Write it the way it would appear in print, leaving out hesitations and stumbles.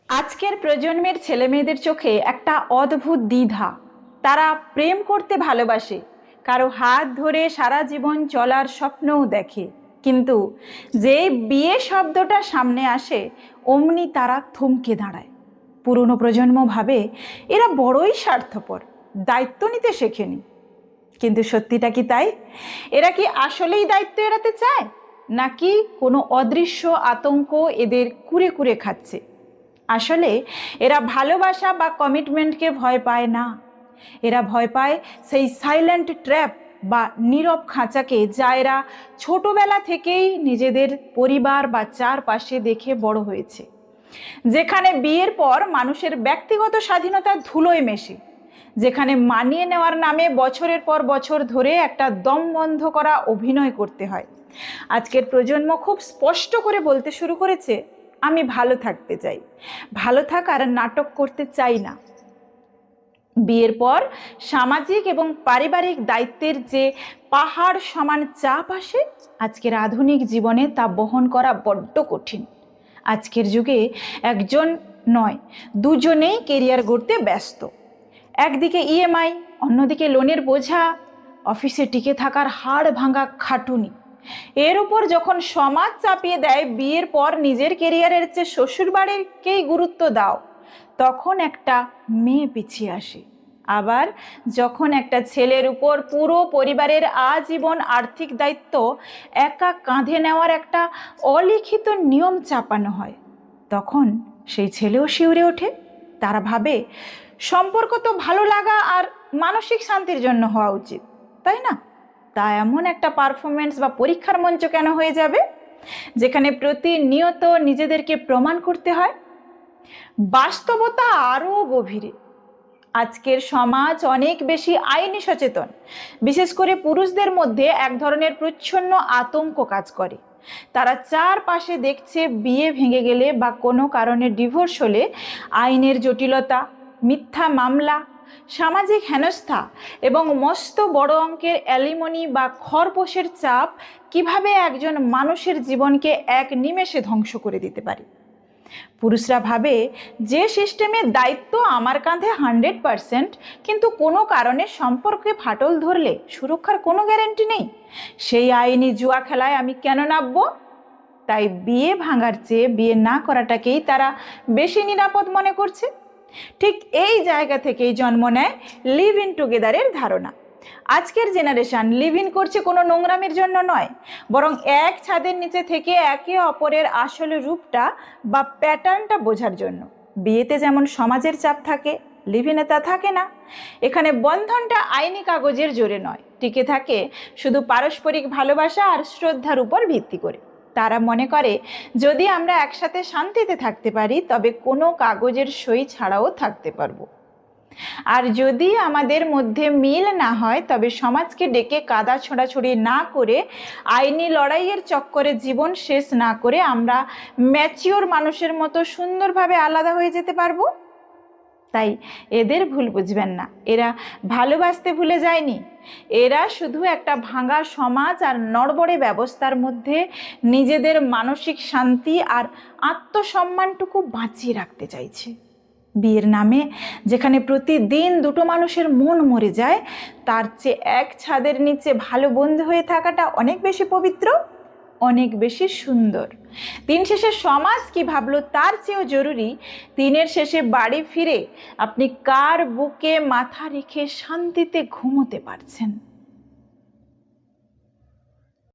আজকের প্রজন্মের ছেলেমেয়েদের চোখে একটা অদ্ভুত দ্বিধা। তারা প্রেম করতে ভালোবাসে, কারো হাত ধরে সারা জীবন চলার স্বপ্নও দেখে, কিন্তু যেই বিয়ে শব্দটা সামনে আসে অমনি তারা থমকে দাঁড়ায়। পুরনো প্রজন্ম ভাবে এরা বড়ই স্বার্থপর, দায়িত্ব নিতে শেখেনি। কিন্তু সত্যিটা কি তাই? এরা কি আসলেই দায়িত্ব এড়াতে চায়, নাকি কোনো অদৃশ্য আতঙ্ক এদের কুরে কুরে খাচ্ছে? আসলে এরা ভালোবাসা বা কমিটমেন্টকে ভয় পায় না, এরা ভয় পায় সেই সাইলেন্ট ট্র্যাপ বা নীরব খাঁচাকে, যা এরা ছোটবেলা থেকেই নিজেদের পরিবার বা চারপাশে দেখে বড় হয়েছে, যেখানে বিয়ের পর মানুষের ব্যক্তিগত স্বাধীনতা ধুলোয় মেশে, যেখানে মানিয়ে নেওয়ার নামে বছরের পর বছর ধরে একটা দম বন্ধ করা অভিনয় করতে হয়। আজকের প্রজন্ম খুব স্পষ্ট করে বলতে শুরু করেছে, আমি ভালো থাকতে চাই, ভালো থাকার নাটক করতে চাই না। বিয়ের পর সামাজিক এবং পারিবারিক দায়িত্বের যে পাহাড় সমান চাপ আসে, আজকের আধুনিক জীবনে তা বহন করা বড্ড কঠিন। আজকের যুগে একজন নয়, দুজনেই কেরিয়ার গড়তে ব্যস্ত। একদিকে ইএমআই, অন্যদিকে লোনের বোঝা, অফিসে টিকে থাকার হাড় ভাঙা খাটুনি। এর উপর যখন সমাজ চাপিয়ে দেয় বিয়ের পর নিজের কেরিয়ারের চেয়ে শ্বশুর বাড়িকেই গুরুত্ব দাও, তখন একটা মেয়ে পিছিয়ে আসে। আবার যখন একটা ছেলের উপর পুরো পরিবারের আজীবন আর্থিক দায়িত্ব একা কাঁধে নেওয়ার একটা অলিখিত নিয়ম চাপানো হয়, তখন সেই ছেলেও শিউরে ওঠে। তারা ভাবে সম্পর্ক তো ভালো লাগা আর মানসিক শান্তির জন্য হওয়া উচিত, তাই না? তা এমন একটা পারফরমেন্স বা পরীক্ষার মঞ্চ কেন হয়ে যাবে, যেখানে প্রতিনিয়ত নিজেদেরকে প্রমাণ করতে হয়? বাস্তবতা আরও গভীরে। আজকের সমাজ অনেক বেশি আইনি সচেতন। বিশেষ করে পুরুষদের মধ্যে এক ধরনের প্রচ্ছন্ন আতঙ্ক কাজ করে। তারা চারপাশে দেখছে বিয়ে ভেঙে গেলে বা কোনো কারণে ডিভোর্স হলে আইনের জটিলতা, মিথ্যা মামলা, সামাজিক হেনস্থা এবং মস্ত বড় অঙ্কের অ্যালিমনি বা খরপোশের চাপ কিভাবে একজন মানুষের জীবনকে এক নিমেষে ধ্বংস করে দিতে পারে। পুরুষরা ভাবে যে সিস্টেমের দায়িত্ব আমার কাঁধে 100%, কিন্তু কোনো কারণে সম্পর্কে ফাটল ধরলে সুরক্ষার কোনো গ্যারান্টি নেই, সেই আইনি জুয়া খেলায় আমি কেন নামবো? তাই বিয়ে ভাঙার চেয়ে বিয়ে না করাটাকেই তারা বেশি নিরাপদ মনে করছে। ঠিক এই জায়গা থেকেই জন্ম নেয় লিভ ইন টুগেদারের ধারণা। আজকের জেনারেশন লিভ ইন করছে কোনো নোংরামের জন্য নয়, বরং এক ছাদের নিচে থেকে একে অপরের আসল রূপটা বা প্যাটার্নটা বোঝার জন্য। বিয়েতে যেমন সমাজের চাপ থাকে, লিভ ইনে তা থাকে না। এখানে বন্ধনটা আইনি কাগজের জোরে নয়, টিকে থাকে শুধু পারস্পরিক ভালোবাসা আর শ্রদ্ধার উপর ভিত্তি করে। তারা মনে করে যদি আমরা একসাথে শান্তিতে থাকতে পারি, তবে কোনো কাগজের সই ছাড়াও থাকতে পারবো। আর যদি আমাদের মধ্যে মিল না হয়, তবে সমাজকে ডেকে কাদা ছোঁড়াছুড়ি না করে, আইনি লড়াইয়ের চক্করে জীবন শেষ না করে আমরা ম্যাচিওর মানুষের মতো সুন্দরভাবে আলাদা হয়ে যেতে পারবো। তাই এদের ভুল বুঝবেন না, এরা ভালোবাসতে ভুলে যায়নি। এরা শুধু একটা ভাঙা সমাজ আর নড়বড়ে ব্যবস্থার মধ্যে নিজেদের মানসিক শান্তি আর আত্মসম্মানটুকু বাঁচিয়ে রাখতে চাইছে। বিয়ের নামে যেখানে প্রতিদিন দুটো মানুষের মন মরে যায়, তার চেয়ে এক ছাদের নিচে ভালো বন্ধু হয়ে থাকাটা অনেক বেশি পবিত্র, অনেক বেশি সুন্দর। দিন শেষে সমাজ কি ভাবলো তার চেয়েও জরুরি, দিনের শেষে বাড়ি ফিরে আপনি কার বুকে মাথা রেখে শান্তিতে ঘুমোতে পারছেন।